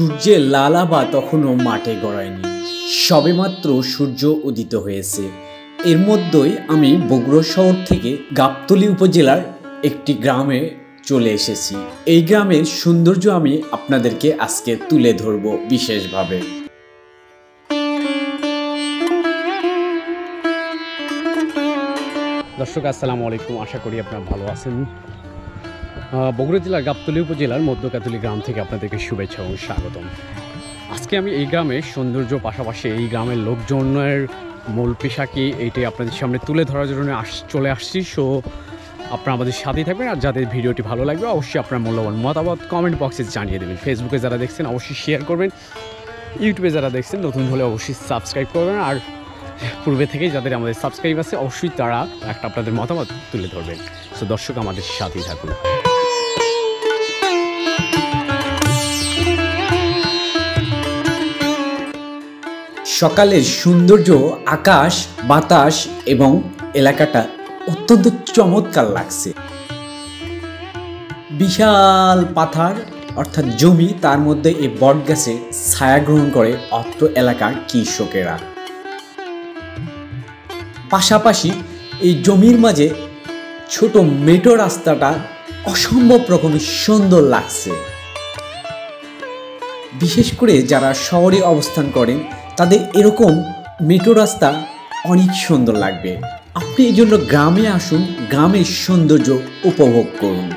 সূর্যের লালাবা তখনও মাঠে গড়ায়নি, সবেমাত্র সূর্য উদিত হয়েছে। এর মধ্যেই আমি বগুড়া শহর থেকে গাবতলী উপজেলার একটি গ্রামে চলে এসেছি। এই গ্রামের সৌন্দর্য আমি আপনাদেরকে আজকে তুলে ধরব বিশেষভাবে। দর্শক আসসালামু আলাইকুম, আশা করি আপনারা ভালো আছেন। বগুড়া জেলার গাবতলী উপজেলার মধ্যকাতলী গ্রাম থেকে আপনাদেরকে শুভেচ্ছা এবং স্বাগতম। আজকে আমি এই গ্রামের সৌন্দর্য পাশাপাশি এই গ্রামের লোকজনের মূল পেশা কি এইটাই আপনাদের সামনে তুলে ধরার জন্য চলে আসছি। সো আপনারা আমাদের সাথেই থাকবেন, আর যাদের ভিডিওটি ভালো লাগবে অবশ্যই আপনার মূল্যবান মতামত কমেন্ট বক্সে জানিয়ে দেবেন। ফেসবুকে যারা দেখছেন অবশ্যই শেয়ার করবেন, ইউটিউবে যারা দেখছেন নতুন হলে অবশ্যই সাবস্ক্রাইব করবেন, আর পূর্বে থেকেই যাদের আমাদের সাবস্ক্রাইব আছে অবশ্যই তারা একটা আপনাদের মতামত তুলে ধরবেন। সো দর্শক আমাদের সাথেই থাকুন। সকালের সৌন্দর্য, আকাশ, বাতাস এবং এলাকাটা অত্যন্ত চমৎকার লাগছে। বিশাল পাথার অর্থাৎ জমি, তার মধ্যে এই বট গাছে ছায়া গ্রহণ করে অত্র এলাকার কৃষকেরা। পাশাপাশি এই জমির মাঝে ছোট মেটো রাস্তাটা অসম্ভব রকমের সুন্দর লাগছে। বিশেষ করে যারা শহরে অবস্থান করেন তাদের এরকম মেটো রাস্তা অনেক সুন্দর লাগবে। আপনি এই জন্য গ্রামে আসুন, গ্রামের সৌন্দর্য উপভোগ করুন।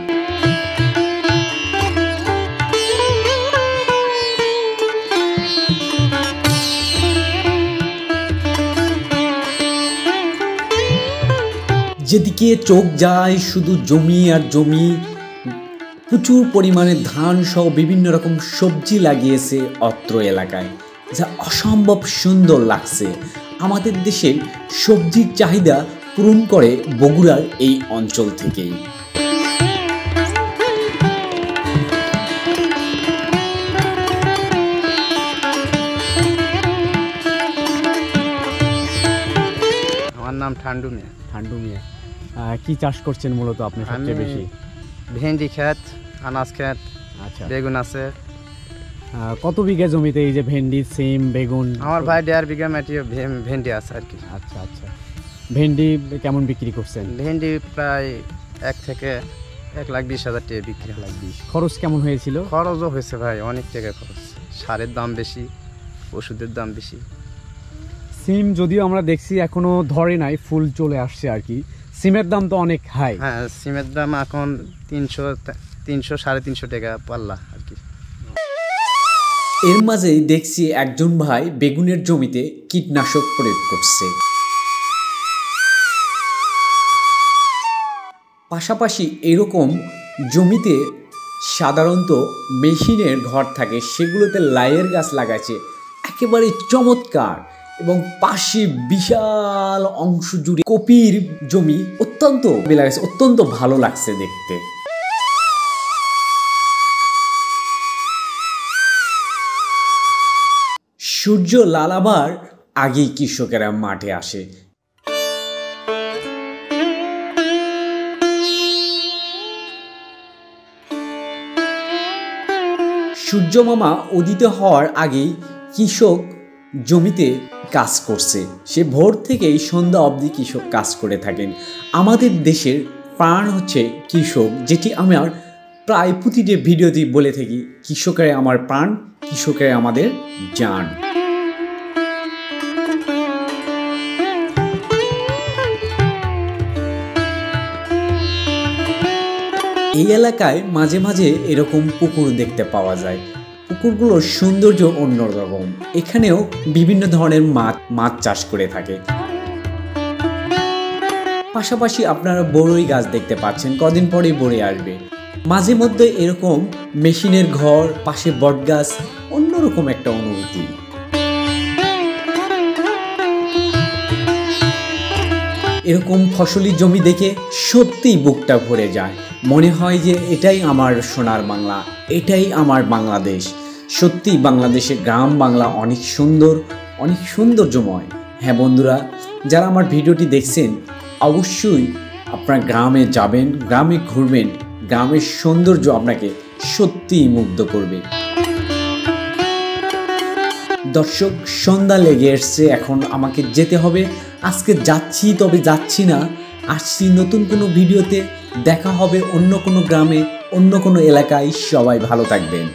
যেদিকে চোখ যায় শুধু জমি আর জমি। প্রচুর পরিমাণে ধান সহ বিভিন্ন রকম সবজি লাগিয়েছে অত্র এলাকায়, যা অসম্ভব সুন্দর লাগছে। আমাদের দেশের সবজির চাহিদা পূরণ করে বগুড়ার এই অঞ্চল থেকেই। আমার নাম ঠান্ডু মিয়া। ঠান্ডু মিয়া, কি চাষ করছেন মূলত আপনি সবচেয়ে বেশি? ভেন্ডি ক্ষেত, আনাজ ক্ষেত, আচ্ছা, বেগুন আছে। কত বিঘা জমিতে এই যে ভেন্ডি, সিম, বেগুন? আমার ভাই 1.5 বিঘা মাটি ভেন্ডি আছে আর কি। আচ্ছা আচ্ছা, ভেন্ডি কেমন বিক্রি করছেন? ভেন্ডি প্রায় 1 থেকে 1,20,000 টাকা বিক্রি হয়। 1,20,000। খরচ কেমন হয়েছিল? খরচও হয়েছে ভাই, অনেক টাকা খরচ। সারের দাম বেশি, ওষুধের দাম বেশি। সিম যদিও আমরা দেখছি এখনো ধরে নাই, ফুল চলে আসছে আর কি। সিমের দাম তো অনেক হাই। হ্যাঁ, সিমের দাম এখন 300-350 টাকা পাল্লা আর কি। এর মাঝেই দেখছি একজন ভাই বেগুনের জমিতে কীটনাশক প্রয়োগ করছে। পাশাপাশি এরকম জমিতে সাধারণত মেশিনের ঘর থাকে, সেগুলোতে লাইয়ের গাছ লাগাচ্ছে, একেবারে চমৎকার। এবং পাশে বিশাল অংশ জুড়ে কপির জমি, অত্যন্ত ভালো লাগছে দেখতে। সূর্য লালাবার আগেই কৃষকেরা মাঠে আসে। সূর্য মামা উদিত হওয়ার আগেই কৃষক জমিতে কাজ করছে। সে ভোর থেকেই সন্ধ্যা অবধি কৃষক কাজ করে থাকেন। আমাদের দেশের প্রাণ হচ্ছে কৃষক, যেটি আমার প্রায় প্রতিটি ভিডিওতেই বলে থাকি। কৃষকেরাই আমার প্রাণ, কৃষকেরাই আমাদের জান। এই এলাকায় মাঝে মাঝে এরকম পুকুর দেখতে পাওয়া যায়। পুকুরগুলোর সৌন্দর্য অন্যরকম। এখানেও বিভিন্ন ধরনের মাছ চাষ করে থাকে। পাশাপাশি আপনারা বড়ই গাছ দেখতে পাচ্ছেন, কদিন পরেই বড়ি আসবে। মাঝে মধ্যে এরকম মেশিনের ঘর, পাশে বট গাছ, অন্যরকম একটা অনুভূতি। এরকম ফসলি জমি দেখে সত্যিই বুকটা ভরে যায়। মনে হয় যে এটাই আমার সোনার বাংলা, এটাই আমার বাংলাদেশ। সত্যি বাংলাদেশের গ্রাম বাংলা অনেক সুন্দর, অনেক সৌন্দর্যময়। হ্যাঁ বন্ধুরা, যারা আমার ভিডিওটি দেখছেন অবশ্যই আপনারা গ্রামে যাবেন, গ্রামে ঘুরবেন। গ্রামের সৌন্দর্য আপনাকে সত্যিই মুগ্ধ করবে। দর্শক সন্ধ্যা লেগে এসছে, এখন আমাকে যেতে হবে। আজকে যাচ্ছি, তবে যাচ্ছি না, আসছি নতুন কোনো ভিডিওতে। দেখা হবে অন্য কোনো গ্রামে, অন্য কোনো এলাকায়। সবাই ভালো থাকবেন।